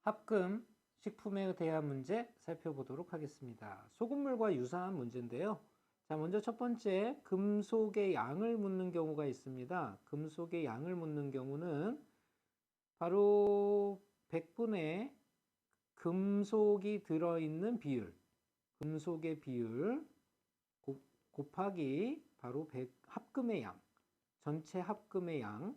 합금 식품에 대한 문제 살펴보도록 하겠습니다. 소금물과 유사한 문제인데요. 자, 먼저 첫 번째, 금속의 양을 묻는 경우가 있습니다. 금속의 양을 묻는 경우는 바로 100분의 금속이 들어있는 비율, 금속의 비율 곱하기 바로 합금의 양, 전체 합금의 양,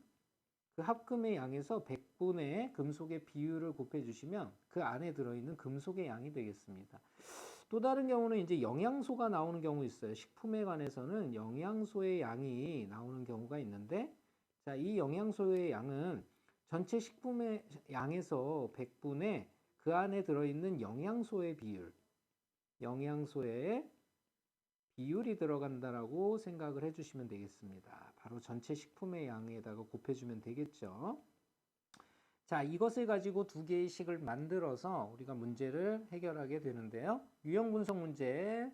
그 합금의 양에서 100분의 금속의 비율을 곱해 주시면 그 안에 들어있는 금속의 양이 되겠습니다. 또 다른 경우는 이제 영양소가 나오는 경우 있어요. 식품에 관해서는 영양소의 양이 나오는 경우가 있는데, 자, 이 영양소의 양은 전체 식품의 양에서 100분의 그 안에 들어있는 영양소의 비율이 들어간다라고 생각을 해주시면 되겠습니다. 바로 전체 식품의 양에다가 곱해주면 되겠죠. 자, 이것을 가지고 두 개의 식을 만들어서 우리가 문제를 해결하게 되는데요. 유형 분석 문제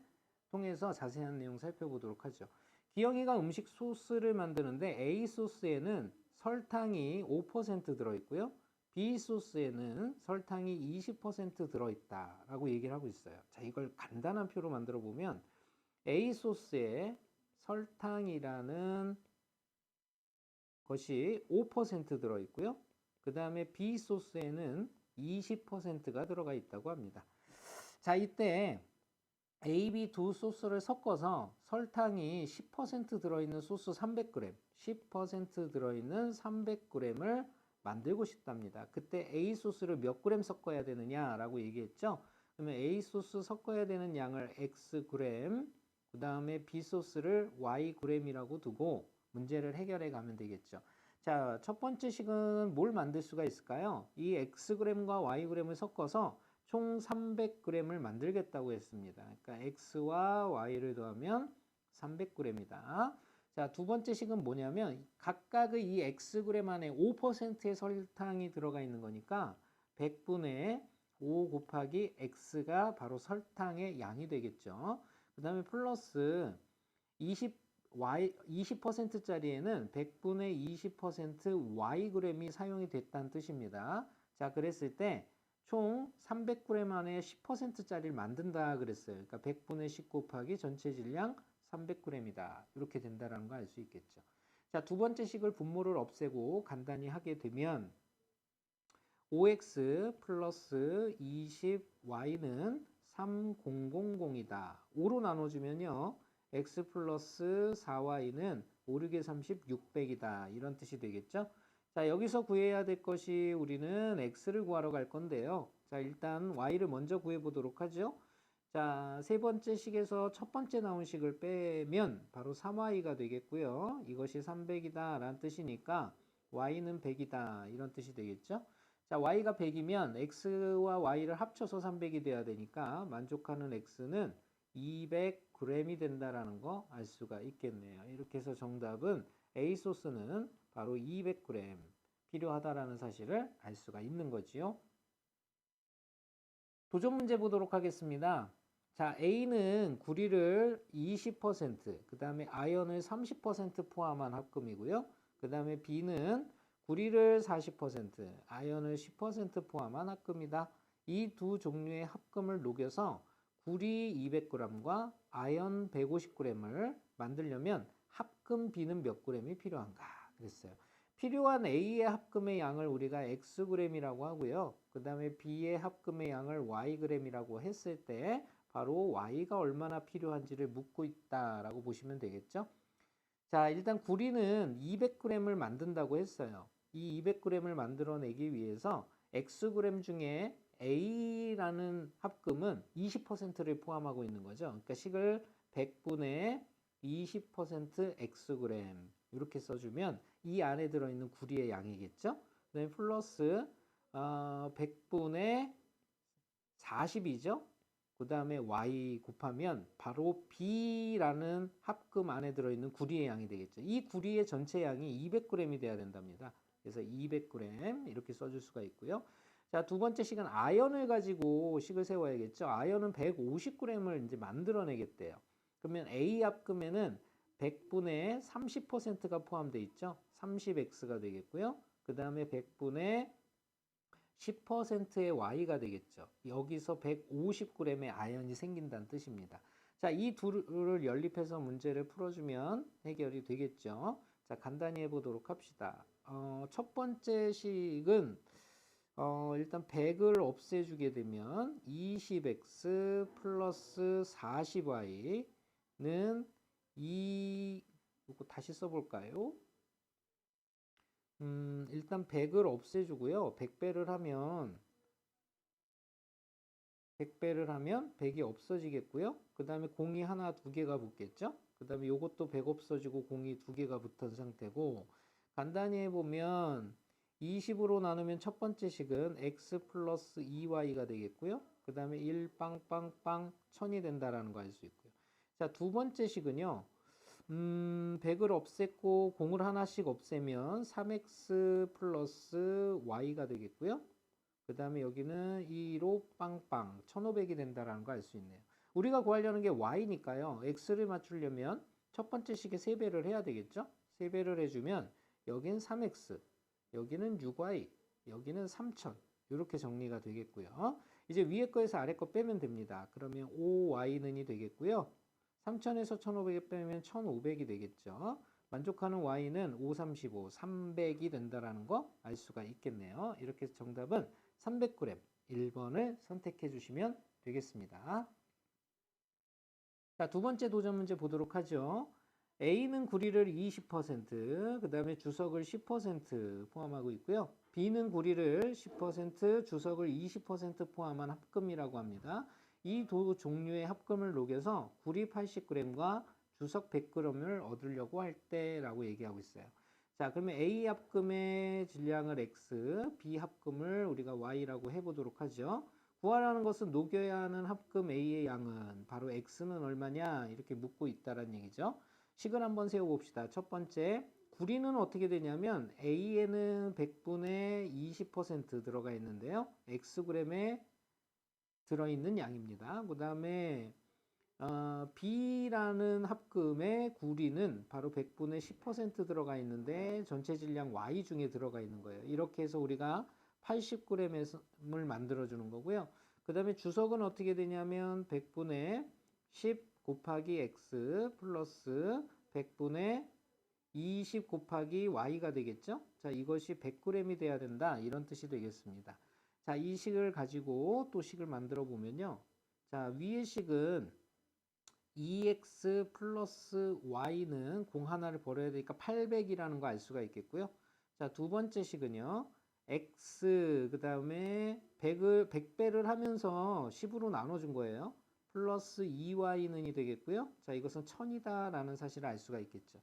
통해서 자세한 내용 살펴보도록 하죠. 기영이가 음식 소스를 만드는데 A 소스에는 설탕이 5% 들어있고요. B 소스에는 설탕이 20% 들어있다라고 얘기를 하고 있어요. 자, 이걸 간단한 표로 만들어 보면 A 소스에 설탕이라는 것이 5% 들어있고요. 그 다음에 B 소스에는 20%가 들어가 있다고 합니다. 자, 이때 A, B 두 소스를 섞어서 설탕이 10% 들어있는 소스 300g, 10% 들어있는 300g을 만들고 싶답니다. 그때 A 소스를 몇 g 섞어야 되느냐라고 얘기했죠. 그러면 A 소스 섞어야 되는 양을 X g, 그 다음에 B 소스를 Y g이라고 두고 문제를 해결해 가면 되겠죠. 자, 첫 번째 식은 뭘 만들 수가 있을까요? 이 Xg과 Yg을 섞어서 총 300g을 만들겠다고 했습니다. 그러니까 X와 Y를 더하면 300g이다. 자, 두 번째 식은 뭐냐면 각각의 이 Xg 안에 5%의 설탕이 들어가 있는 거니까 100분의 5 곱하기 X가 바로 설탕의 양이 되겠죠. 그 다음에 플러스 20%짜리에는 100분의 20% Yg이 사용이 됐다는 뜻입니다. 자, 그랬을 때 총 300g 안에 10%짜리를 만든다 그랬어요. 그러니까 100분의 10 곱하기 전체 질량 300g이다. 이렇게 된다는 거 알 수 있겠죠. 자, 두 번째 식을 분모를 없애고 간단히 하게 되면 5x 플러스 20y는 3000이다. 5로 나눠주면요. x 플러스 4y는 5, 6에 30, 600이다. 이런 뜻이 되겠죠? 자, 여기서 구해야 될 것이 우리는 x를 구하러 갈 건데요. 자, 일단 y를 먼저 구해보도록 하죠. 자, 세 번째 식에서 첫 번째 나온 식을 빼면 바로 3y가 되겠고요. 이것이 300이다 라는 뜻이니까 y는 100이다. 이런 뜻이 되겠죠? 자, y가 100이면 x와 y를 합쳐서 300이 돼야 되니까 만족하는 x는 200g이 된다라는 거 알 수가 있겠네요. 이렇게 해서 정답은 A 소스는 바로 200g 필요하다라는 사실을 알 수가 있는 거지요. 도전 문제 보도록 하겠습니다. 자, A는 구리를 20%, 그 다음에 아연을 30% 포함한 합금이고요. 그 다음에 B는 구리를 40%, 아연을 10% 포함한 합금이다. 이 두 종류의 합금을 녹여서 구리 200g과 아연 150g을 만들려면 합금 B는 몇 g이 필요한가 그랬어요. 필요한 A의 합금의 양을 우리가 Xg이라고 하고요. 그 다음에 B의 합금의 양을 Yg이라고 했을 때 바로 Y가 얼마나 필요한지를 묻고 있다라고 보시면 되겠죠. 자, 일단 구리는 200g을 만든다고 했어요. 이 200g을 만들어내기 위해서 Xg 중에 A라는 합금은 20%를 포함하고 있는 거죠. 그러니까 식을 100분의 20% Xg 이렇게 써주면 이 안에 들어있는 구리의 양이겠죠. 그다음에 플러스 100분의 40이죠. 그 다음에 y 곱하면 바로 b라는 합금 안에 들어있는 구리의 양이 되겠죠. 이 구리의 전체 양이 200g이 돼야 된답니다. 그래서 200g 이렇게 써줄 수가 있고요. 자, 두 번째 식은 아연을 가지고 식을 세워야겠죠. 아연은 150g을 이제 만들어내겠대요. 그러면 A 합금에는 100분의 30%가 포함되어 있죠. 30x가 되겠고요. 그 다음에 100분의 10%의 Y가 되겠죠. 여기서 150g의 아연이 생긴다는 뜻입니다. 자, 이 둘을 연립해서 문제를 풀어주면 해결이 되겠죠. 자, 간단히 해보도록 합시다. 첫 번째 식은 일단 100을 없애주게 되면 20x 플러스 40y는 이거 다시 써볼까요? 일단 100을 없애주고요. 100배를 하면 100이 없어지겠고요. 그 다음에 공이 하나, 두 개가 붙겠죠. 그 다음에 요것도 100 없어지고 공이 두 개가 붙은 상태고, 간단히 해보면 20으로 나누면 첫 번째 식은 x 플러스 2y가 되겠고요. 그 다음에 1 빵빵빵 1000이 된다라는 거 알 수 있고요. 자, 두 번째 식은요. 100을 없앴고 공을 하나씩 없애면 3x 플러스 y가 되겠고요. 그 다음에 여기는 2로 빵빵 1500이 된다라는 거 알 수 있네요. 우리가 구하려는 게 y니까요. x를 맞추려면 첫 번째 식에 3배를 해야 되겠죠. 3배를 해주면 여긴 3x, 여기는 6y, 여기는 3000 이렇게 정리가 되겠고요. 이제 위에 거에서 아래 거 빼면 됩니다. 그러면 5y는이 되겠고요. 3000에서 1500을 빼면 1500이 되겠죠. 만족하는 y는 5, 35, 300이 된다라는 거 알 수가 있겠네요. 이렇게 해서 정답은 300g 1번을 선택해 주시면 되겠습니다. 자, 두 번째 도전 문제 보도록 하죠. A는 구리를 20%, 그 다음에 주석을 10% 포함하고 있고요. B는 구리를 10%, 주석을 20% 포함한 합금이라고 합니다. 이 두 종류의 합금을 녹여서 구리 80g과 주석 100g을 얻으려고 할 때라고 얘기하고 있어요. 자, 그러면 A 합금의 질량을 X, B 합금을 우리가 Y라고 해보도록 하죠. 구하라는 것은 녹여야 하는 합금 A의 양은 바로 X는 얼마냐 이렇게 묻고 있다는 얘기죠. 식을 한번 세워봅시다. 첫 번째, 구리는 어떻게 되냐면 A에는 100분의 20% 들어가 있는데요. Xg에 들어있는 양입니다. 그 다음에 B라는 합금의 구리는 바로 100분의 10% 들어가 있는데 전체 질량 Y 중에 들어가 있는 거예요. 이렇게 해서 우리가 80g을 만들어주는 거고요. 그 다음에 주석은 어떻게 되냐면 100분의 10 곱하기 X 플러스 100분의 20 곱하기 Y가 되겠죠. 자, 이것이 100g이 돼야 된다. 이런 뜻이 되겠습니다. 자, 이 식을 가지고 또 식을 만들어 보면요. 자, 위의 식은 2x 플러스 y는 공 하나를 버려야 되니까 800이라는 거 알 수가 있겠고요. 자, 두 번째 식은요. x 그 다음에 100배를 하면서 10으로 나눠준 거예요. 플러스 2y는이 되겠고요. 자, 이것은 1000이다 라는 사실을 알 수가 있겠죠.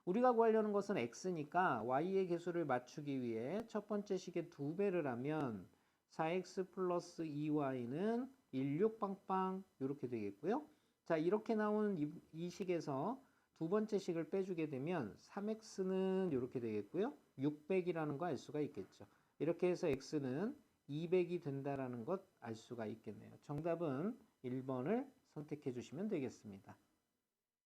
우리가 구하려는 것은 x니까 y의 개수를 맞추기 위해 첫 번째 식에 2배를 하면 4x 플러스 2y는 16 빵빵 이렇게 되겠고요. 자, 이렇게 나온 이 식에서 두 번째 식을 빼주게 되면 3x는 이렇게 되겠고요. 600이라는 거 알 수가 있겠죠. 이렇게 해서 x는 200이 된다라는 것 알 수가 있겠네요. 정답은 1번을 선택해 주시면 되겠습니다.